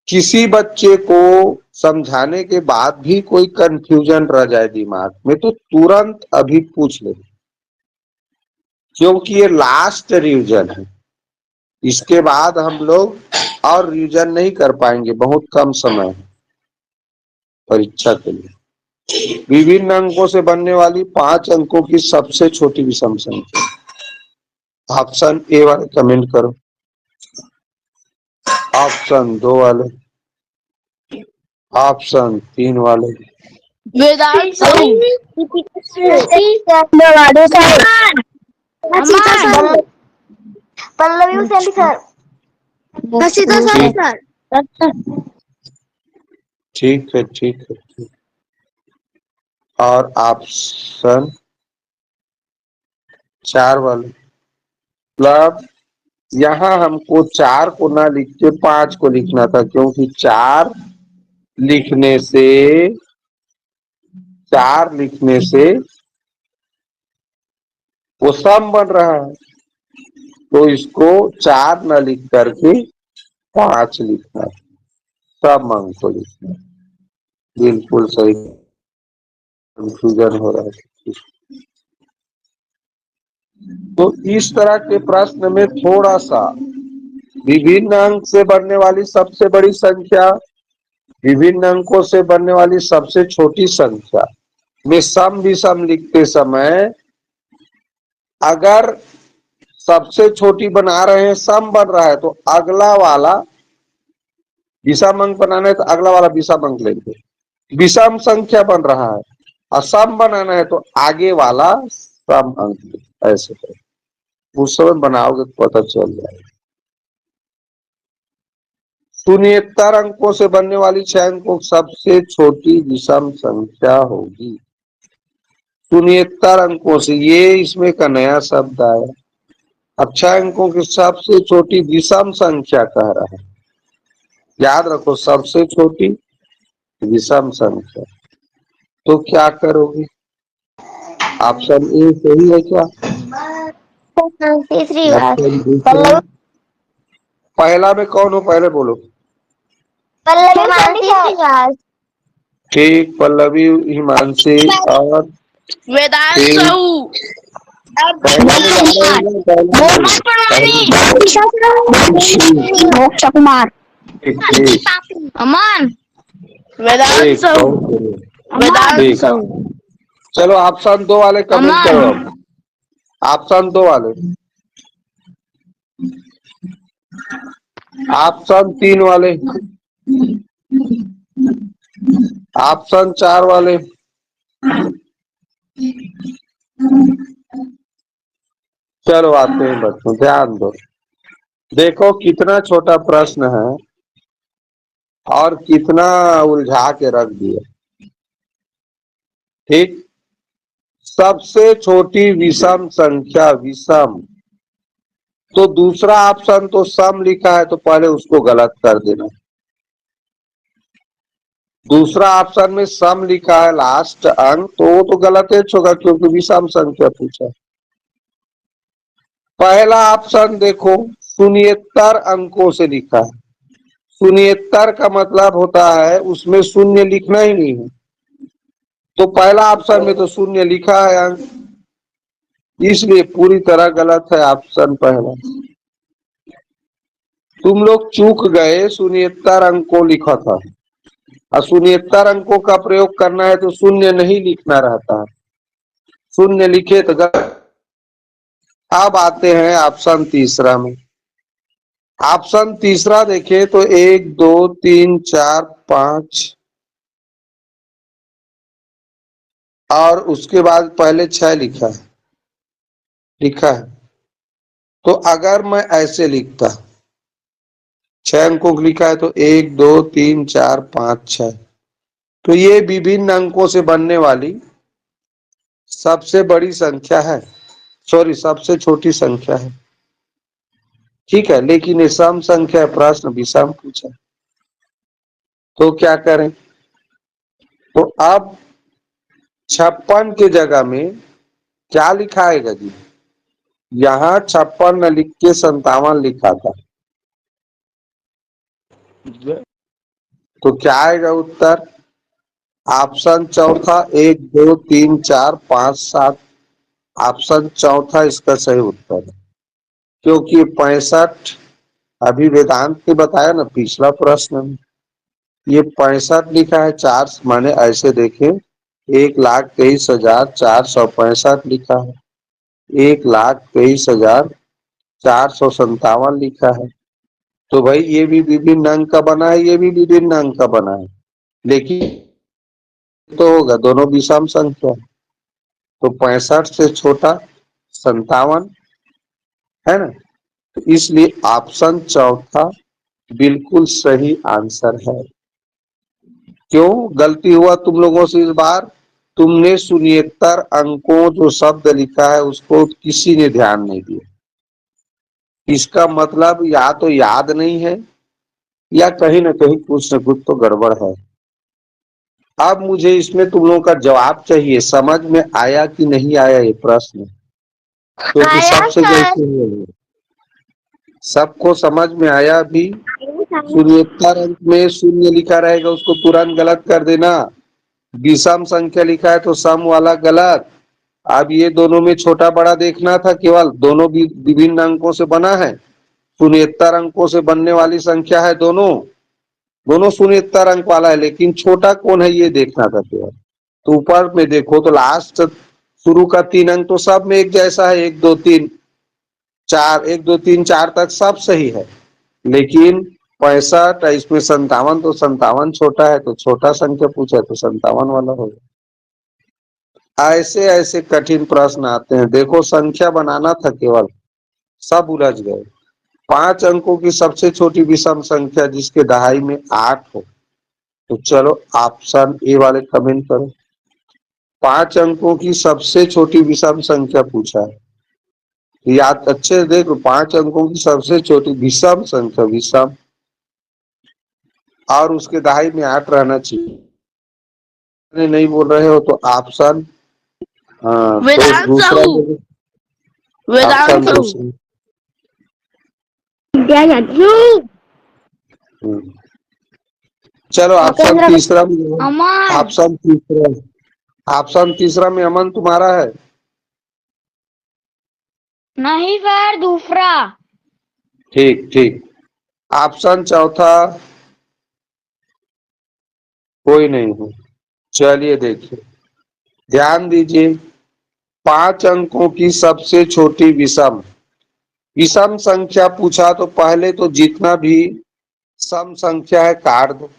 किसी बच्चे को समझाने के बाद भी कोई कंफ्यूजन रह जाए दिमाग में तो तुरंत अभी पूछ ले, क्योंकि ये लास्ट रिवीजन है। इसके बाद हम लोग और रिवीजन नहीं कर पाएंगे, बहुत कम समय है परीक्षा के लिए। विभिन्न अंकों से बनने वाली 5 अंकों की सबसे छोटी विषम संख्या। ऑप्शन ए वाले कमेंट करो, ऑप्शन 2 वाले, ऑप्शन 3 वाले। वेदांत साहू। पल्लवी सेंडी सर, सर। ठीक है ठीक है ठीक। और ऑप्शन 4 वाले, मतलब यहाँ हमको 4 को ना लिख के 5 को लिखना था, क्योंकि 4 लिखने से वो सम बन रहा है, तो इसको 4 न लिख करके 5 लिखना है, सब अंक को लिखना है। बिल्कुल सही, कंफ्यूजन हो रहा है। तो इस तरह के प्रश्न में थोड़ा सा विभिन्न अंक से बनने वाली सबसे बड़ी संख्या, विभिन्न अंकों से बनने वाली सबसे छोटी संख्या में सम विषम लिखते समय अगर सबसे छोटी बना रहे हैं, सम बन रहा है, तो अगला वाला विषम अंक बनाना है तो अगला वाला विषम अंक लेंगे। विषम संख्या बन रहा है और सम बनाना है तो आगे वाला सम अंक लेंगे। ऐसे करें, उस समय बनाओगे तो पता चल जाएगा। शून्येतर अंकों से बनने वाली 6 अंकों सबसे छोटी विषम संख्या होगी। शून्येतर अंकों से, ये इसमें का नया शब्द आया। अब 6 अंकों की सबसे छोटी विषम संख्या कह रहा है, याद रखो, सबसे छोटी विषम संख्या। तो क्या करोगे? ऑप्शन ए सही है क्या? तीसरी ऑप्शन बात, पहला में कौन हो, पहले बोलो। पल्लवी मानसी। ठीक, पल्लवी हिमांशी। और वेदांत साहू। मोक्ष कुमार, ठीक अमन, वेदांत साहू। वेदांत साहू। चलो ऑप्शन 2 वाले कमेंट करो। ऑप्शन 2 वाले, ऑप्शन 3 वाले, ऑप्शन 4 वाले। चलो आते हैं बच्चों, ध्यान दो। देखो कितना छोटा प्रश्न है और कितना उलझा के रख दिया। ठीक, सबसे छोटी विषम संख्या, विषम, तो दूसरा ऑप्शन तो सम लिखा है तो पहले उसको गलत कर देना। दूसरा ऑप्शन में सम लिखा है लास्ट अंक, तो वो तो गलत है होगा, क्योंकि विषम संख्या पूछा। पहला ऑप्शन देखो, शून्येतर अंकों से लिखा है। शून्येतर का मतलब होता है उसमें शून्य लिखना ही नहीं है, तो पहला ऑप्शन में तो शून्य लिखा है अंक, इसलिए पूरी तरह गलत है ऑप्शन पहला। तुम लोग चूक गए, शून्येतर अंक को लिखा था। और शून्येतर अंकों का प्रयोग करना है तो शून्य नहीं लिखना रहता है, शून्य लिखे तो गलत। अब आते हैं ऑप्शन तीसरा में। ऑप्शन तीसरा देखें तो 1 2 3 4 5 और उसके बाद पहले 6 लिखा है। तो अगर मैं ऐसे लिखता, 6 अंकों को लिखा है तो 1 2 3 4 5 6, तो ये विभिन्न अंकों से बनने वाली सबसे बड़ी संख्या है, सॉरी सबसे छोटी संख्या है। ठीक है, लेकिन ये सम संख्या है, प्रश्न विषम पूछा, तो क्या करें? तो अब 56 की जगह में क्या लिखाएगा जी? यहाँ 56 न लिख के 57 लिखा था, तो क्या आएगा उत्तर? ऑप्शन चौथा 1 2 3 4 5 7, ऑप्शन चौथा इसका सही उत्तर है। क्योंकि 65 अभी वेदांत ने बताया ना पिछला प्रश्न में, ये 65 लिखा है, 4 माने ऐसे देखें 1,23,465 लिखा है, 1,23,457 लिखा है। तो भाई ये भी विभिन्न अंक का बना है, ये भी विभिन्न अंक का बना है, लेकिन तो होगा दोनों विषम संख्या। तो 65 से छोटा 57 है ना, तो इसलिए ऑप्शन चौथा बिल्कुल सही आंसर है। क्यों गलती हुआ तुम लोगों से इस बार? तुमने शून्येतर अंकों जो शब्द लिखा है उसको किसी ने ध्यान नहीं दिया। इसका मतलब या तो याद नहीं है या कहीं ना कहीं कुछ न कुछ तो गड़बड़ है। अब मुझे इसमें तुम लोगों का जवाब चाहिए, समझ में आया कि नहीं आया ये प्रश्न? क्योंकि सबसे जल्दी सबको समझ में आया भी। शून्येतर अंक में शून्य लिखा रहेगा उसको तुरंत गलत कर देना, विषम संख्या लिखा है तो सम वाला गलत। अब ये दोनों में छोटा बड़ा देखना था, केवल दोनों भी विभिन्न अंकों से बना है, शून्येतर अंकों से बनने वाली संख्या है, दोनों शून्येतर अंक वाला है, लेकिन छोटा कौन है ये देखना था केवल। तो ऊपर में देखो तो लास्ट शुरू का 3 अंक तो सब में एक जैसा है, 1 2 3 4, 1 2 3 4 तक सब सही है, लेकिन 65 इसमें 57, तो 57 छोटा है, तो छोटा संख्या पूछा तो 57 वाला होगा। ऐसे ऐसे कठिन प्रश्न आते हैं। देखो संख्या बनाना था केवल, सब उलझ गए। 5 अंकों की सबसे छोटी विषम संख्या जिसके दहाई में 8 हो, तो चलो ऑप्शन ए वाले कमेंट करो। 5 अंकों की सबसे छोटी विषम संख्या पूछा है, याद अच्छे से देखो, 5 अंकों की सबसे छोटी विषम संख्या, विषम, और उसके दहाई में 8 रहना चाहिए। नहीं बोल रहे हो तो ऑप्शन तो वेदांत दूसरा साहू, ऑप्शन वेदांत साहू, दूसरा। हम्म। चलो ऑप्शन तीसरा में, अमन ऑप्शन तीसरा में अमन तुम्हारा है। नहीं सर, दूसरा। ठीक ठीक, ऑप्शन चौथा कोई नहीं है। चलिए देखिए, ध्यान दीजिए, 5 अंकों की सबसे छोटी विषम विषम संख्या पूछा, तो पहले तो जितना भी सम संख्या है काट दो।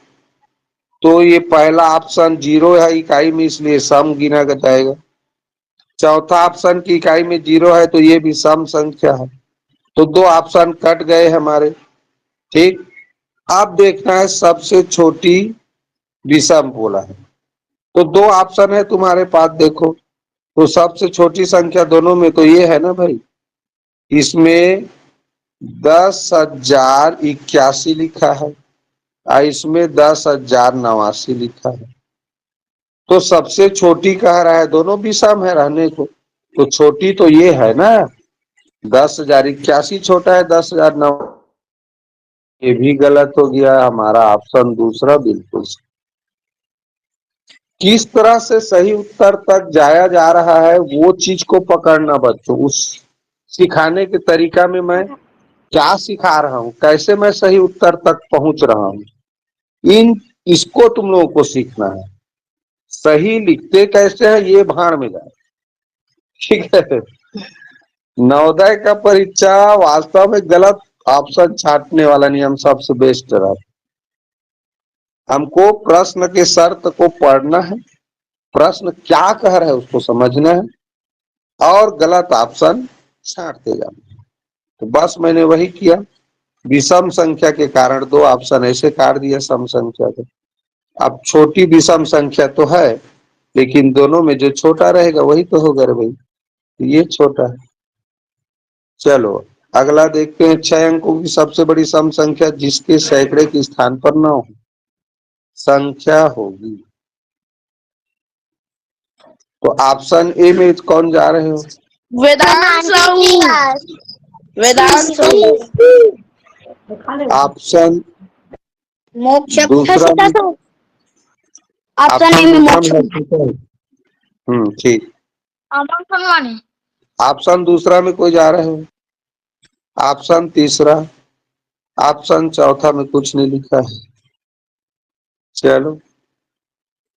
तो ये पहला ऑप्शन 0 है इकाई में, इसलिए सम गिना जाएगा। चौथा ऑप्शन की इकाई में 0 है तो ये भी सम संख्या है, तो 2 ऑप्शन कट गए हमारे। ठीक, अब देखना है सबसे छोटी विषम बोला है, तो 2 ऑप्शन है तुम्हारे पास, देखो तो सबसे छोटी संख्या दोनों में तो ये है ना भाई, इसमें 10,081 लिखा है और इसमें 10,089 लिखा है। तो सबसे छोटी कह रहा है, दोनों विषम है रहने को, तो छोटी तो ये है ना, 10,081 छोटा है 10,009। ये भी गलत हो गया, हमारा ऑप्शन दूसरा बिल्कुल सही। किस तरह से सही उत्तर तक जाया जा रहा है वो चीज को पकड़ना बच्चों, उस सिखाने के तरीका में मैं क्या सिखा रहा हूं, कैसे मैं सही उत्तर तक पहुंच रहा हूं, इसको तुम लोगों को सीखना है। सही लिखते कैसे हैं ये भाड़ में जाए, ठीक है। नवोदय का परीक्षा वास्तव में गलत ऑप्शन छांटने वाला नियम सबसे बेस्ट रहा। हमको प्रश्न के शर्त को पढ़ना है, प्रश्न क्या कह रहा है उसको समझना है और गलत ऑप्शन छांटते जाना। तो बस मैंने वही किया। विषम संख्या के कारण दो ऑप्शन ऐसे काट दिया सम संख्या के। अब छोटी विषम संख्या तो है, लेकिन दोनों में जो छोटा रहेगा वही तो होगा रे भाई, ये छोटा है। चलो अगला देखते हैं। 6 अंकों की सबसे बड़ी सम संख्या जिसके सैकड़े के स्थान पर 9 संख्या होगी। तो ऑप्शन ए में कौन जा रहे हो? वेदांत साहू। वेदांत साहू। ऑप्शन मोक्ष दूसरा में, ऑप्शन ए में मोक्ष। ठीक। ऑप्शन दूसरा में कोई जा रहे हो? ऑप्शन तीसरा, ऑप्शन चौथा में कुछ नहीं लिखा है। चलो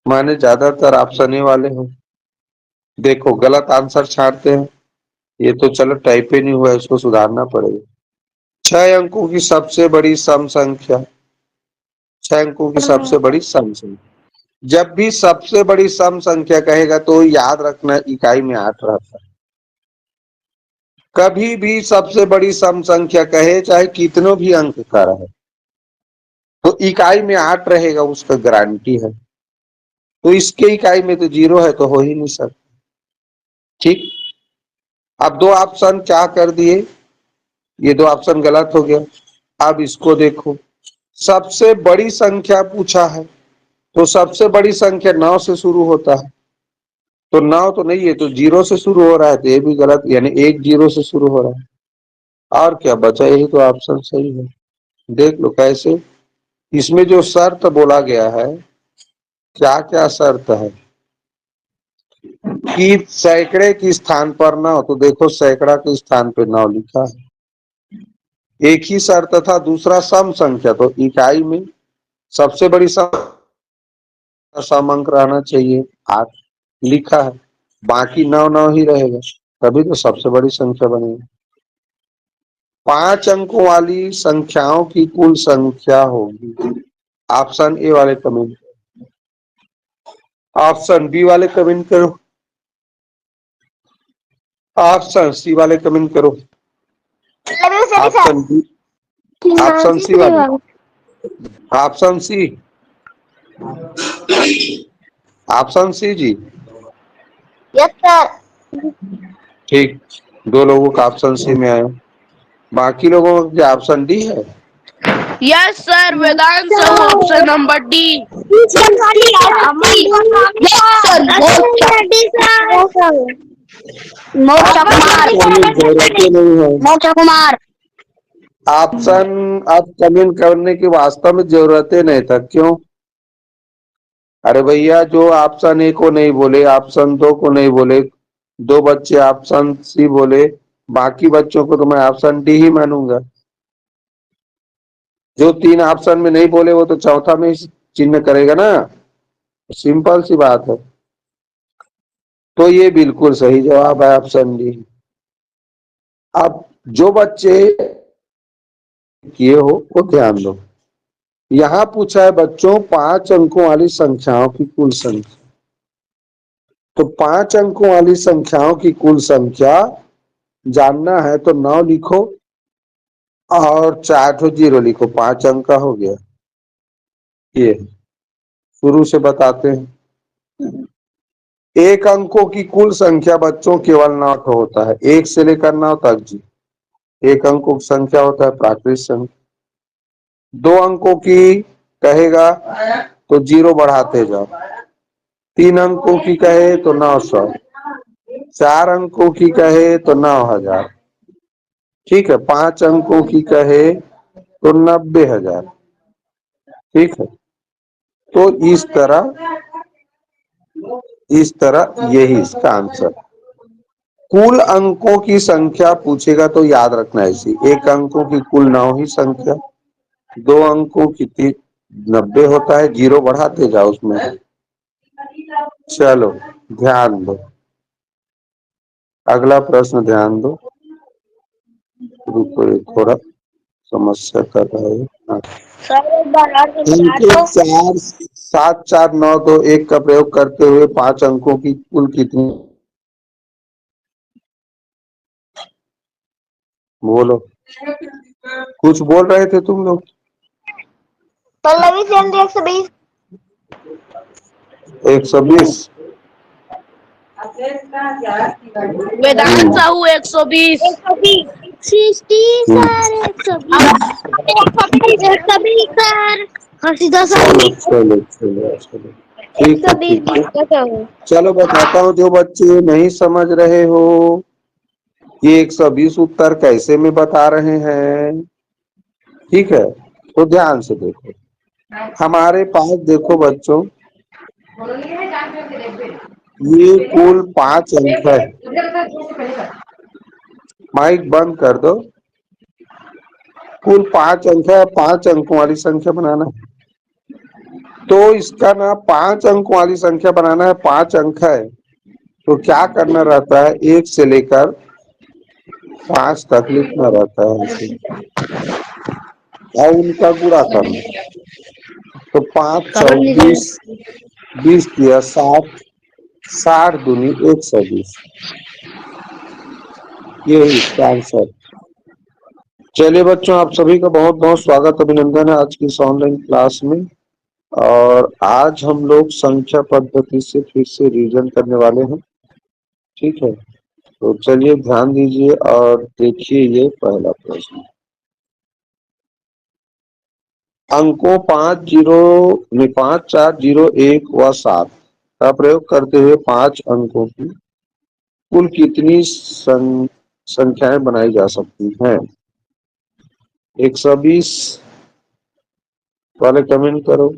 माने ज्यादातर ऑप्शन ए वाले हो। देखो गलत आंसर छाड़ते हैं, ये तो चलो टाइप ही नहीं हुआ, इसको सुधारना पड़ेगा। 6 अंकों की सबसे बड़ी सम संख्या, 6 अंकों की सबसे बड़ी सम संख्या। जब भी सबसे बड़ी सम संख्या कहेगा तो याद रखना इकाई में 8 रहता है। कभी भी सबसे बड़ी सम संख्या कहे चाहे कितनों भी अंक का रहे, तो इकाई में 8 रहेगा, उसका गारंटी है। तो इसके इकाई में तो 0 है, तो हो ही नहीं सकता। ठीक। अब दो ऑप्शन क्या कर दिए, ये दो ऑप्शन गलत हो गया। अब इसको देखो, सबसे बड़ी संख्या पूछा है, तो सबसे बड़ी संख्या 9 से शुरू होता है, तो 9 तो नहीं है, तो 0 से शुरू हो रहा है, तो ये भी गलत, यानी 1 0 से शुरू हो रहा है। और क्या बचा, यही तो ऑप्शन सही है। देख लो कैसे, इसमें जो शर्त बोला गया है, क्या क्या शर्त है कि सैकड़े के स्थान पर 9, तो देखो सैकड़ा के स्थान पर 9 लिखा है। एक ही शर्त था दूसरा सम संख्या, तो इकाई में सबसे बड़ी सम अंक रहना चाहिए 8 लिखा है, बाकी 9 9 ही रहेगा, तभी तो सबसे बड़ी संख्या बनेगी। 5 अंकों वाली संख्याओं की कुल संख्या होगी। ऑप्शन ए वाले कमेंट, ऑप्शन बी वाले कमेंट करो, ऑप्शन सी वाले कमेंट करो। ऑप्शन बी, ऑप्शन सी वाले, ऑप्शन सी, ऑप्शन सी जी। Yes sir. ठीक, 2 लोगों का ऑप्शन सी में आया, बाकी लोगों का ऑप्शन डी है। यस सर, वेदांत साहू ऑप्शन नंबर डी। मोक्ष कुमार। ऑप्शन अब कमेंट करने की वास्तव में जरूरत ही नहीं था। क्यों? अरे भैया, जो ऑप्शन ए को नहीं बोले, ऑप्शन 2 को नहीं बोले, 2 बच्चे ऑप्शन सी बोले, बाकी बच्चों को तो मैं ऑप्शन डी ही मानूंगा। जो 3 ऑप्शन में नहीं बोले वो तो चौथा में ही चिन्ह करेगा ना, सिंपल सी बात है। तो ये बिल्कुल सही जवाब है ऑप्शन डी। अब जो बच्चे किए हो वो ध्यान दो, यहां पूछा है बच्चों 5 अंकों वाली संख्याओं की कुल संख्या। तो 5 अंकों वाली संख्याओं की कुल संख्या जानना है तो 9 लिखो और 4 0 लिखो, 5 अंक का हो गया। ये शुरू से बताते हैं। 1 अंकों की कुल संख्या बच्चों केवल 9 होता है, 1 से लेकर 9 तक जी। 1 अंकों की संख्या होता है प्राकृत संख्या। 2 अंकों की कहेगा तो 0 बढ़ाते जाओ, 3 अंकों की कहे तो 900, 4 अंकों की कहे तो 9000, ठीक है, 5 अंकों की कहे तो 90,000, ठीक है। तो इस तरह यही इसका आंसर। कुल अंकों की संख्या पूछेगा तो याद रखना ऐसी, एक अंकों की कुल 9 ही संख्या, 2 अंकों की 90 होता है, 0 बढ़ाते जाओ उसमें। चलो ध्यान दो, अगला प्रश्न ध्यान दो। रुको थोड़ा समस्या कर रहा है। हाँ। सर एक बार और अंक 4 7 4 9 2 1 का प्रयोग करते हुए 5 अंकों की कुल कितनी, बोलो। कुछ बोल रहे थे तुम लोग। पल्लवी सेंद्र 120। 120। Vedant Sahu 120। 60 sir 120 sir. Harshita sir चलो चलो चलो चलो ठीक है 120 ठीक है। का चलो बताता हूँ, जो बच्चे नहीं समझ रहे हो ये 120 उत्तर कैसे में बता रहे हैं, ठीक है, तो ध्यान से देखो। हमारे पास देखो बच्चों, ये कुल 5 अंक है। माइक बंद कर दो। कुल 5 अंक है, 5 अंकों वाली संख्या बनाना है। तो इसका ना 5 अंकों वाली संख्या बनाना है, 5 अंक है तो क्या करना रहता है, 1 से लेकर 5 तक लिखना रहता है ऐसे, और उनका गुणा करना। तो 5 करण 20, 20 दिया 60, 60 दूनी 120, ये इसका आंसर। चलिए बच्चों, आप सभी का बहुत बहुत स्वागत अभिनंदन है आज की इस ऑनलाइन क्लास में। और आज हम लोग संख्या पद्धति से फिर से रिवीजन करने वाले हैं, ठीक है। तो चलिए ध्यान दीजिए और देखिए ये पहला प्रश्न। अंकों 5 0 5 4 0 1 व 7 का प्रयोग करते हुए 5 अंकों की कुल कितनी संख्याएं बनाई जा सकती हैं। 120 वाले कमेंट करो।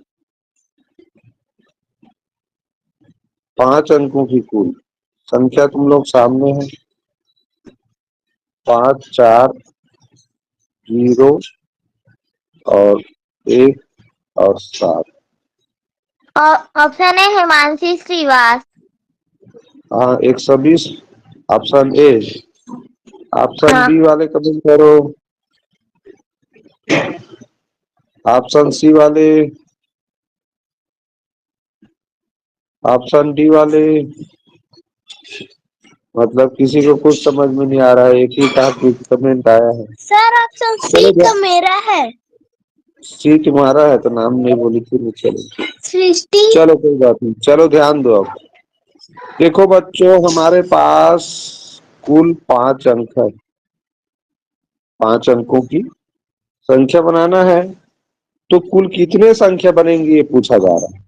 5 अंकों की कुल संख्या तुम लोग सामने है, 5 4 0 और 1 और 7। ऑप्शन है हिमांशी श्रीवास। हाँ 120 ऑप्शन ए। ऑप्शन हाँ। बी वाले कमेंट करो। ऑप्शन सी वाले, ऑप्शन डी वाले, मतलब किसी को कुछ समझ में नहीं आ रहा है, एक ही का कमेंट आया है। सर ऑप्शन सी तो मेरा है। सी तुम्हारा है तो नाम नहीं बोली थी। चलो सृष्टि। चलो कोई बात नहीं, चलो ध्यान दो। अब देखो बच्चों, हमारे पास कुल 5 अंक है, 5 अंकों की संख्या बनाना है। तो कुल कितने संख्या बनेंगी ये पूछा जा रहा है।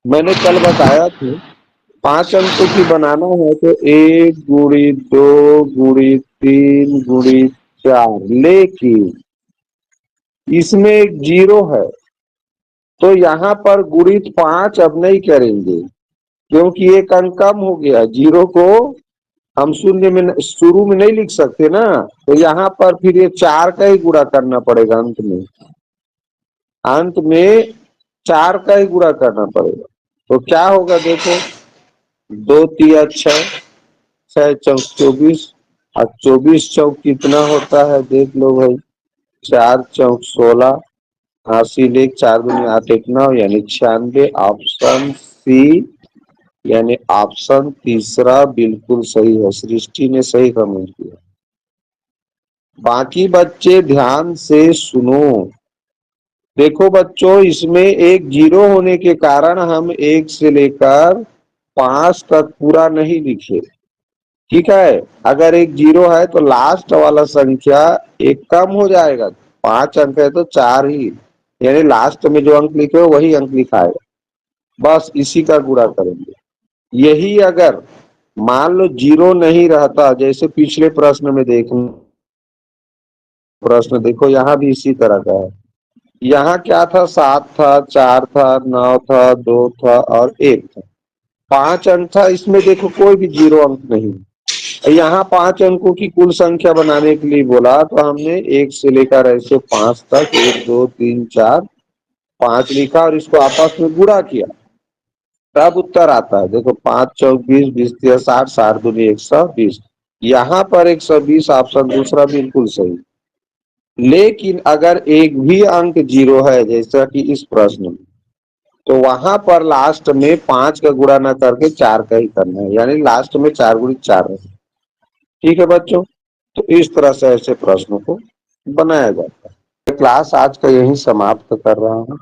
मैंने कल बताया था 5 अंकों की बनाना है तो 1 गुणी 2 गुणी 3 गुणी 4, लेकिन इसमें एक 0 है तो यहाँ पर गुणित 5 अब नहीं करेंगे क्योंकि एक अंक कम हो गया। 0 को हम शून्य में शुरू में नहीं लिख सकते ना, तो यहाँ पर फिर ये 4 का ही गुणा करना पड़ेगा। अंत में 4 का ही गुणा करना पड़ेगा। तो क्या होगा देखो, 2 तिया 6, 6 चौक 24 और 24 चौक कितना होता है देख लो भाई, 4 चौक 16, 80 लेख 4 दूनी 8 1 9 यानी 96। ऑप्शन सी यानी ऑप्शन तीसरा बिल्कुल सही है। सृष्टि ने सही कमेंट किया। बाकी बच्चे ध्यान से सुनो। देखो बच्चों, इसमें एक 0 होने के कारण हम 1 से लेकर 5 तक पूरा नहीं लिखे, ठीक है। अगर एक 0 है तो लास्ट वाला संख्या एक कम हो जाएगा। 5 अंक है तो 4 ही, यानी लास्ट में जो अंक लिखे हो वही अंक लिखाएगा, बस इसी का गुणा करेंगे। यही अगर मान लो 0 नहीं रहता, जैसे पिछले प्रश्न में देखो, प्रश्न देखो यहाँ भी इसी तरह का है। यहाँ क्या था, 7 था, 4 था, 9 था, 2 था और 1 था। 5 अंक था, इसमें देखो कोई भी 0 अंक नहीं। यहाँ 5 अंकों की कुल संख्या बनाने के लिए बोला, तो हमने 1 से लेकर ऐसे 5 तक 1 2 3 4 5 लिखा और इसको आपस में गुणा किया, तब उत्तर आता है। देखो 5 चौक 20, 20 तिया 60, 60 दूनी 120। यहाँ पर 120 ऑप्शन दूसरा बिल्कुल सही। लेकिन अगर एक भी अंक 0 है, जैसा कि इस प्रश्न में, तो वहां पर लास्ट में 5 का गुणा न करके 4 का ही करना है, यानी लास्ट में 4 गुणित 4 है। ठीक है बच्चों, तो इस तरह से ऐसे प्रश्नों को बनाया जाता है। क्लास आज का यही समाप्त कर रहा हूं।